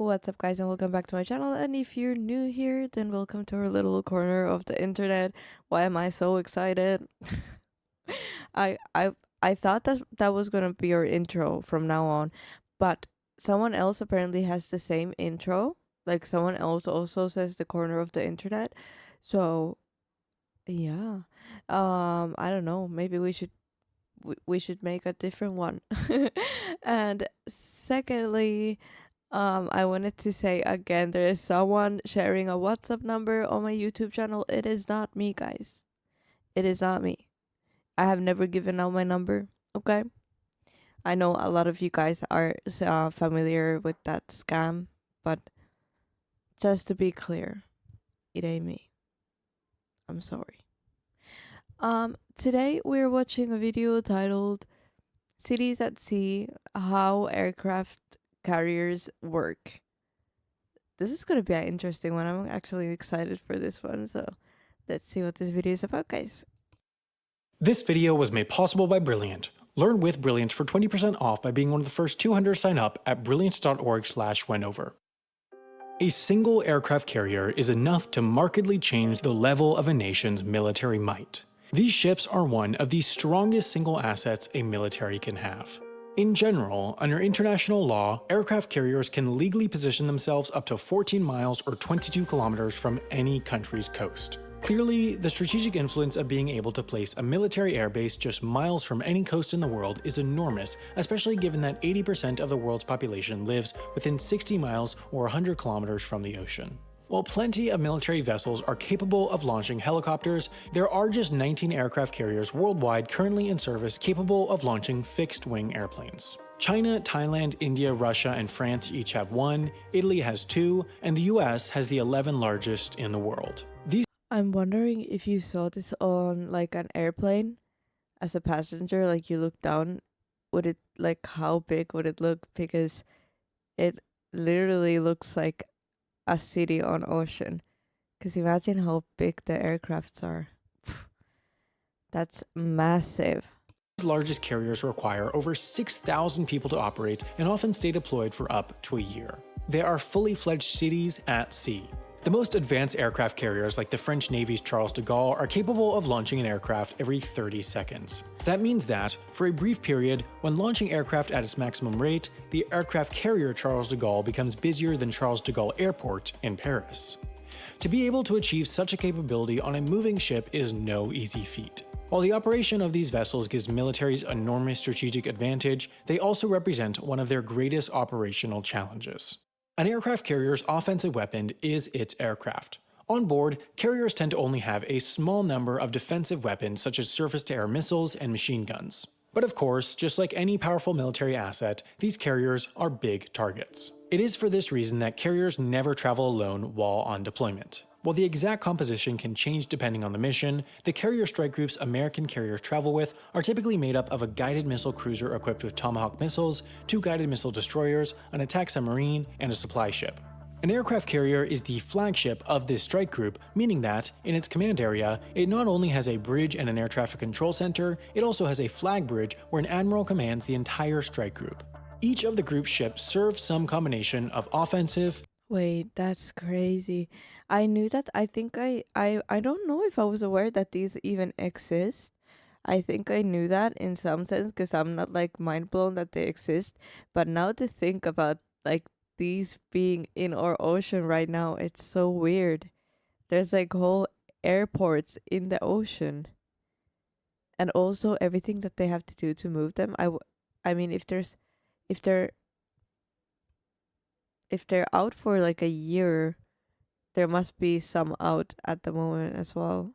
What's up, guys, and welcome back to my channel. And if you're new here, then welcome to our little corner of the internet. Why am I so excited? I I I thought that was gonna be our intro from now on, but someone else apparently has the same intro. Like someone else also says the corner of the internet. So yeah, I don't know. Maybe we should make a different one. And secondly, I wanted to say again, there is someone sharing a WhatsApp number on my YouTube channel. It is not me, guys. It is not me. I have never given out my number. Okay. I know a lot of you guys are familiar with that scam, but just to be clear, it ain't me. I'm sorry. Today we're watching a video titled "Cities at Sea: How Aircraft Carriers Work." This is gonna be an interesting one. I'm actually excited for this one, so let's see what this video is about, guys. This video was made possible by Brilliant. Learn with Brilliant for 20% off by being one of the first 200 to sign up at brilliant.org/wenover. A single aircraft carrier is enough to markedly change the level of a nation's military might. These ships are one of the strongest single assets a military can have. In general, under international law, aircraft carriers can legally position themselves up to 14 miles or 22 kilometers from any country's coast. Clearly, the strategic influence of being able to place a military airbase just miles from any coast in the world is enormous, especially given that 80% of the world's population lives within 60 miles or 100 kilometers from the ocean. While plenty of military vessels are capable of launching helicopters, there are just 19 aircraft carriers worldwide currently in service capable of launching fixed-wing airplanes. China, Thailand, India, Russia, and France each have one, Italy has two, and the US has the 11 largest in the world. I'm wondering if you saw this on like an airplane as a passenger, like you look down, would it like how big would it look? Because it literally looks like a city on ocean. Because imagine how big the aircrafts are. That's massive. These largest carriers require over 6,000 people to operate and often stay deployed for up to a year. They are fully fledged cities at sea. The most advanced aircraft carriers like the French Navy's Charles de Gaulle are capable of launching an aircraft every 30 seconds. That means that, for a brief period, when launching aircraft at its maximum rate, the aircraft carrier Charles de Gaulle becomes busier than Charles de Gaulle Airport in Paris. To be able to achieve such a capability on a moving ship is no easy feat. While the operation of these vessels gives militaries enormous strategic advantage, they also represent one of their greatest operational challenges. An aircraft carrier's offensive weapon is its aircraft. On board, carriers tend to only have a small number of defensive weapons such as surface-to-air missiles and machine guns. But of course, just like any powerful military asset, these carriers are big targets. It is for this reason that carriers never travel alone while on deployment. While the exact composition can change depending on the mission, the carrier strike groups American carriers travel with are typically made up of a guided missile cruiser equipped with Tomahawk missiles, 2 guided missile destroyers, an attack submarine, and a supply ship. An aircraft carrier is the flagship of this strike group, meaning that, in its command area, it not only has a bridge and an air traffic control center, it also has a flag bridge where an admiral commands the entire strike group. Each of the group's ships serves some combination of offensive. Wait, that's crazy. I knew that. I think I don't know if I was aware that these even exist. I think I knew that in some sense because I'm not like mind blown that they exist. But now to think about like these being in our ocean right now, it's so weird. There's like whole airports in the ocean. And also everything that they have to do to move them. I mean if they're out for like a year, there must be some out at the moment as well.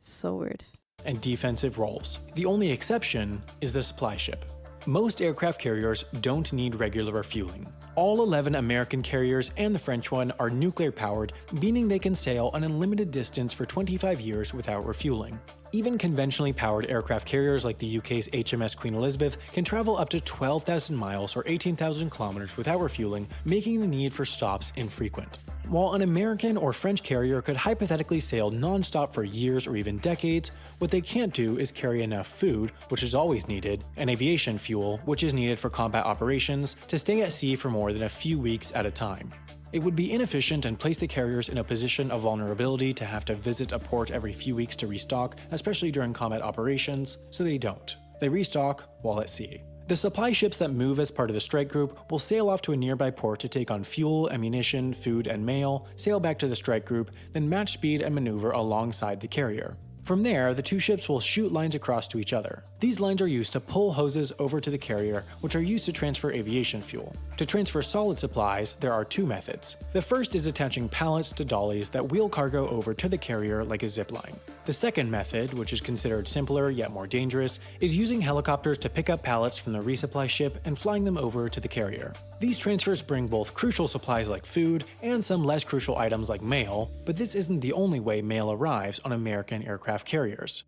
So weird. And defensive roles. The only exception is the supply ship. Most aircraft carriers don't need regular refueling. All 11 American carriers and the French one are nuclear powered, meaning they can sail an unlimited distance for 25 years without refueling. Even conventionally powered aircraft carriers like the UK's HMS Queen Elizabeth can travel up to 12,000 miles or 18,000 kilometers without refueling, making the need for stops infrequent. While an American or French carrier could hypothetically sail non-stop for years or even decades, what they can't do is carry enough food, which is always needed, and aviation fuel, which is needed for combat operations, to stay at sea for more than a few weeks at a time. It would be inefficient and place the carriers in a position of vulnerability to have to visit a port every few weeks to restock, especially during combat operations, so they don't. They restock while at sea. The supply ships that move as part of the strike group will sail off to a nearby port to take on fuel, ammunition, food, and mail, sail back to the strike group, then match speed and maneuver alongside the carrier. From there, the two ships will shoot lines across to each other. These lines are used to pull hoses over to the carrier, which are used to transfer aviation fuel. To transfer solid supplies, there are two methods. The first is attaching pallets to dollies that wheel cargo over to the carrier like a zipline. The second method, which is considered simpler yet more dangerous, is using helicopters to pick up pallets from the resupply ship and flying them over to the carrier. These transfers bring both crucial supplies like food and some less crucial items like mail, but this isn't the only way mail arrives on American aircraft carriers.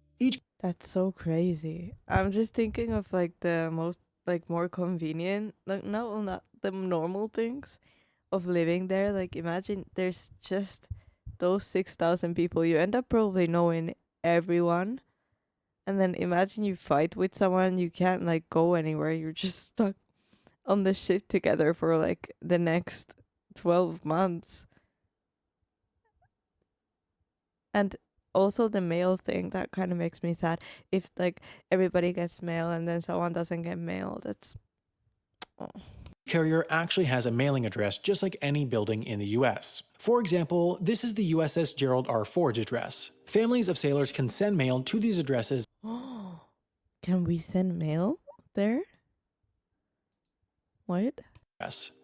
That's so crazy. I'm just thinking of like the most like more convenient, like no, not the normal things of living there. Like imagine there's just those 6,000 people. You end up probably knowing everyone. And then imagine you fight with someone, you can't like go anywhere. You're just stuck on the ship together for like the next 12 months. And also the mail thing, that kind of makes me sad. If like everybody gets mail and then someone doesn't get mail, that's Carrier actually has a mailing address just like any building in the US. For example, this is the USS Gerald R. Ford address. Families of sailors can send mail to these addresses. Can we send mail there? What?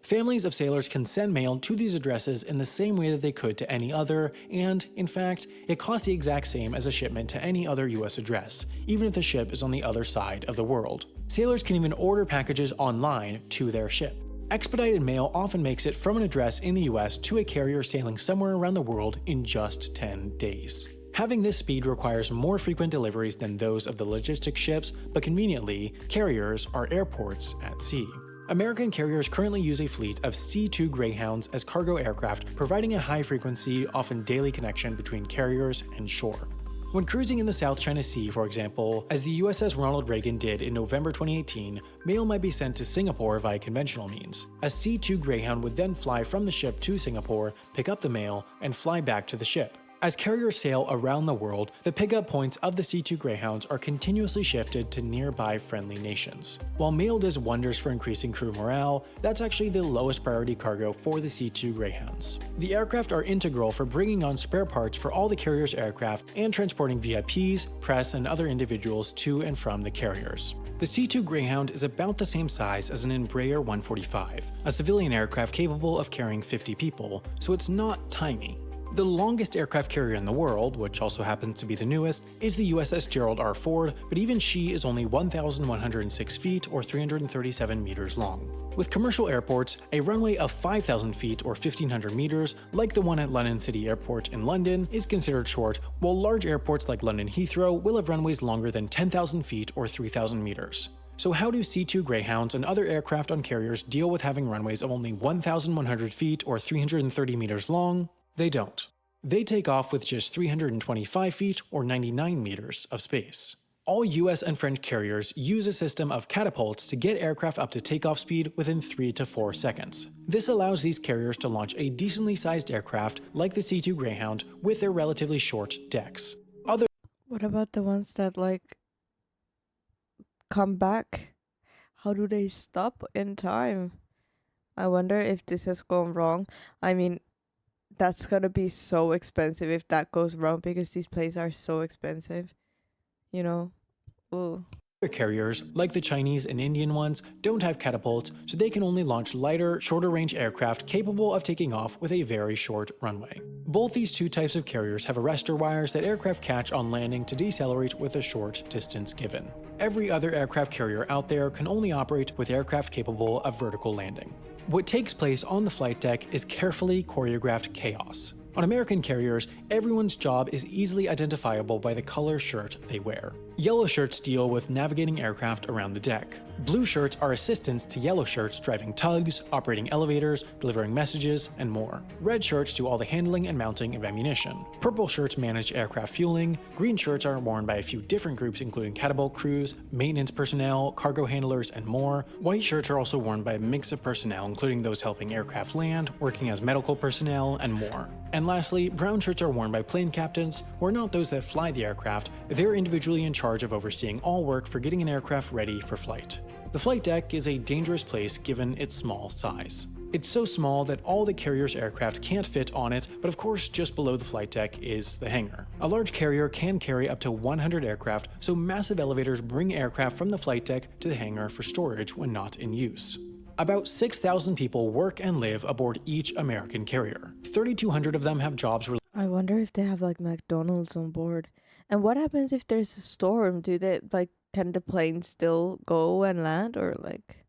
Families of sailors can send mail to these addresses in the same way that they could to any other, and, in fact, it costs the exact same as a shipment to any other US address, even if the ship is on the other side of the world. Sailors can even order packages online to their ship. Expedited mail often makes it from an address in the US to a carrier sailing somewhere around the world in just 10 days. Having this speed requires more frequent deliveries than those of the logistics ships, but conveniently, carriers are airports at sea. American carriers currently use a fleet of C-2 Greyhounds as cargo aircraft, providing a high-frequency, often daily connection between carriers and shore. When cruising in the South China Sea, for example, as the USS Ronald Reagan did in November 2018, mail might be sent to Singapore via conventional means. A C-2 Greyhound would then fly from the ship to Singapore, pick up the mail, and fly back to the ship. As carriers sail around the world, the pickup points of the C-2 Greyhounds are continuously shifted to nearby friendly nations. While mail does wonders for increasing crew morale, that's actually the lowest priority cargo for the C-2 Greyhounds. The aircraft are integral for bringing on spare parts for all the carrier's aircraft and transporting VIPs, press, and other individuals to and from the carriers. The C-2 Greyhound is about the same size as an Embraer 145, a civilian aircraft capable of carrying 50 people, so it's not tiny. The longest aircraft carrier in the world, which also happens to be the newest, is the USS Gerald R. Ford, but even she is only 1,106 feet or 337 meters long. With commercial airports, a runway of 5,000 feet or 1,500 meters, like the one at London City Airport in London, is considered short, while large airports like London Heathrow will have runways longer than 10,000 feet or 3,000 meters. So how do C-2 Greyhounds and other aircraft on carriers deal with having runways of only 1,100 feet or 330 meters long? They don't. They take off with just 325 feet or 99 meters of space. All US and French carriers use a system of catapults to get aircraft up to takeoff speed within 3 to 4 seconds. This allows these carriers to launch a decently sized aircraft like the C-2 Greyhound with their relatively short decks. What about the ones that like come back? How do they stop in time? I wonder if this has gone wrong. I mean, that's gonna be so expensive if that goes wrong because these planes are so expensive. You know? Ooh. Other carriers, like the Chinese and Indian ones, don't have catapults, so they can only launch lighter, shorter range aircraft capable of taking off with a very short runway. Both these two types of carriers have arrestor wires that aircraft catch on landing to decelerate with a short distance given. Every other aircraft carrier out there can only operate with aircraft capable of vertical landing. What takes place on the flight deck is carefully choreographed chaos. On American carriers, everyone's job is easily identifiable by the color shirt they wear. Yellow shirts deal with navigating aircraft around the deck. Blue shirts are assistants to yellow shirts driving tugs, operating elevators, delivering messages, and more. Red shirts do all the handling and mounting of ammunition. Purple shirts manage aircraft fueling. Green shirts are worn by a few different groups including catapult crews, maintenance personnel, cargo handlers, and more. White shirts are also worn by a mix of personnel including those helping aircraft land, working as medical personnel, and more. And lastly, brown shirts are worn by plane captains, who are not those that fly the aircraft. They're individually in charge of overseeing all work for getting an aircraft ready for flight. The flight deck is a dangerous place given its small size. It's so small that all the carrier's aircraft can't fit on it, but of course just below the flight deck is the hangar. A large carrier can carry up to 100 aircraft, so massive elevators bring aircraft from the flight deck to the hangar for storage when not in use. About 6,000 people work and live aboard each American carrier. 3,200 of them have jobs related. I wonder if they have like McDonald's on board. And what happens if there's a storm? Do they like, can the plane still go and land, or like,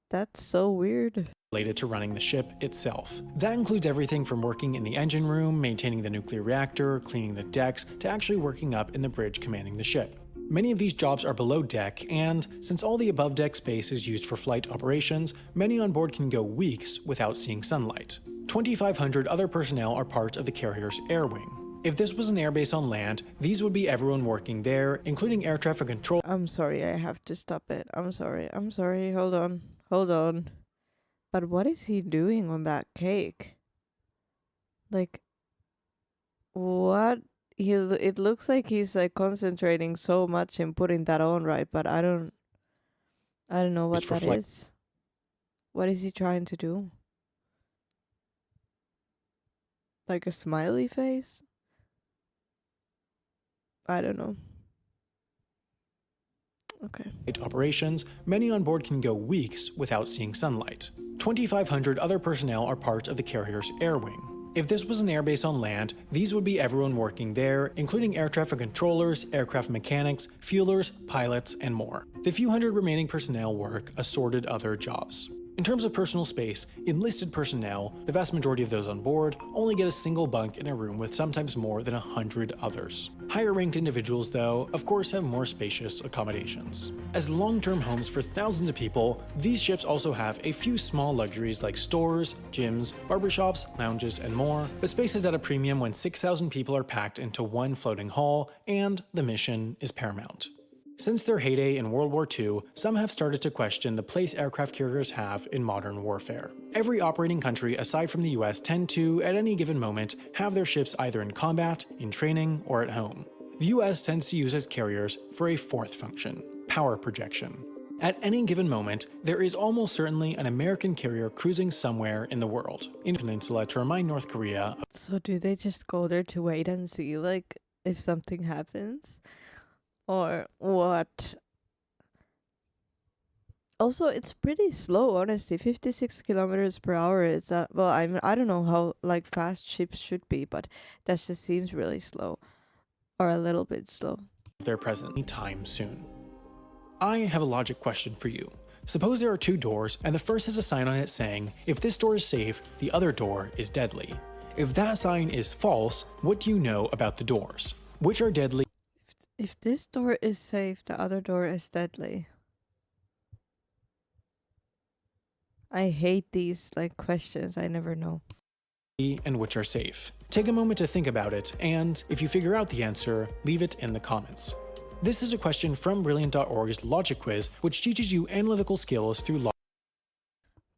that's so weird. Related to running the ship itself. That includes everything from working in the engine room, maintaining the nuclear reactor, cleaning the decks, to actually working up in the bridge commanding the ship. Many of these jobs are below deck, and since all the above deck space is used for flight operations, many on board can go weeks without seeing sunlight. 2,500 other personnel are part of the carrier's air wing. If this was an airbase on land, these would be everyone working there, including air traffic control. I'm sorry, I have to stop it. I'm sorry, hold on. But what is he doing on that cake? Like, what? It looks like he's like concentrating so much in putting that on, right? But I don't know what that is. What is he trying to do? Like a smiley face? I don't know. Okay. Operations, many on board can go weeks without seeing sunlight. 2,500 other personnel are part of the carrier's air wing. If this was an airbase on land, these would be everyone working there, including air traffic controllers, aircraft mechanics, fuelers, pilots, and more. The few hundred remaining personnel work assorted other jobs. In terms of personal space, enlisted personnel, the vast majority of those on board, only get a single bunk in a room with sometimes more than 100 others. Higher-ranked individuals, though, of course have more spacious accommodations. As long-term homes for thousands of people, these ships also have a few small luxuries like stores, gyms, barbershops, lounges, and more, but space is at a premium when 6,000 people are packed into one floating hall, and the mission is paramount. Since their heyday in World War II, some have started to question the place aircraft carriers have in modern warfare. Every operating country aside from the US tend to, at any given moment, have their ships either in combat, in training, or at home. The US tends to use its carriers for a fourth function: power projection. At any given moment, there is almost certainly an American carrier cruising somewhere in the world, in the peninsula, to remind North Korea. So do they just go there to wait and see, like, if something happens? Or what? Also, it's pretty slow, honestly. 56 kilometers per hour is well, I don't know how like fast ships should be, but that just seems really slow, or a little bit slow. They're present anytime soon. I have a logic question for you. Suppose there are two doors, and the first has a sign on it saying, if this door is safe, the other door is deadly. If that sign is false, what do you know about the doors? Which are deadly? If this door is safe, the other door is deadly. I hate these like questions. I never know. And which are safe? Take a moment to think about it, and if you figure out the answer, leave it in the comments. This is a question from Brilliant.org's Logic Quiz, which teaches you analytical skills through logic.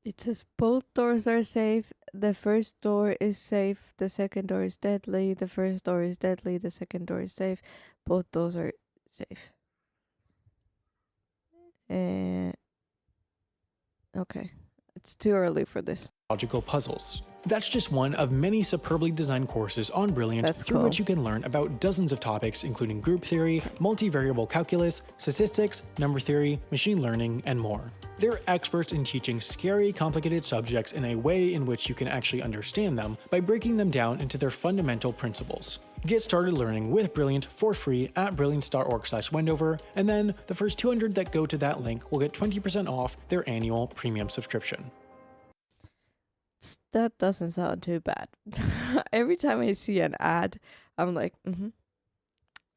It says both doors are safe. The first door is safe. The second door is deadly. The first door is deadly. The second door is safe. Both doors are safe. Okay. It's too early for this. Logical puzzles. That's just one of many superbly designed courses on Brilliant through which you can learn about dozens of topics including group theory, multivariable calculus, statistics, number theory, machine learning, and more. They're experts in teaching scary, complicated subjects in a way in which you can actually understand them by breaking them down into their fundamental principles. Get started learning with Brilliant for free at brilliance.org/Wendover, and then the first 200 that go to that link will get 20% off their annual premium subscription. That doesn't sound too bad. Every time I see an ad, I'm like,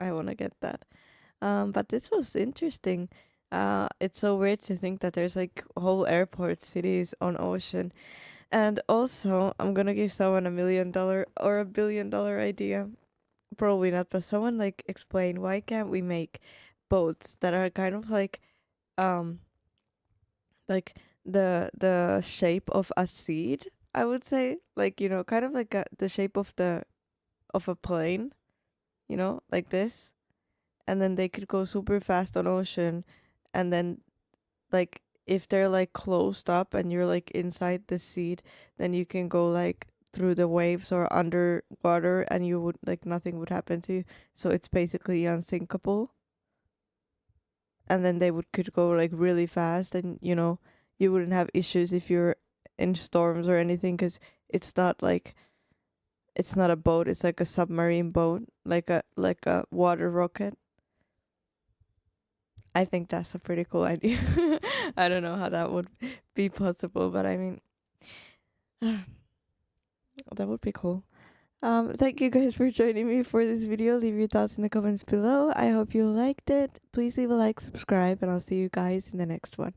I want to get that. But this was interesting. It's so weird to think that there's like whole airport cities on ocean. And also, I'm gonna give someone $1 million or $1 billion idea. Probably not, but someone like explain why can't we make boats that are kind of um like the shape of a seed, I would say, like, you know, kind of like the shape of the of a plane, you know, like this, and then they could go super fast on ocean, and then like if they're like closed up and you're like inside the seed, then you can go like through the waves or underwater and you would like nothing would happen to you, so it's basically unsinkable. And then they would could go like really fast, and you know, you wouldn't have issues if you're in storms or anything, because it's not like it's not a boat, it's like a submarine boat, like a water rocket. I think that's a pretty cool idea. I don't know how that would be possible, but I mean, that would be cool. Thank you guys for joining me for this video. Leave your thoughts in the comments below. I hope you liked it. Please leave a like, subscribe, and I'll see you guys in the next one.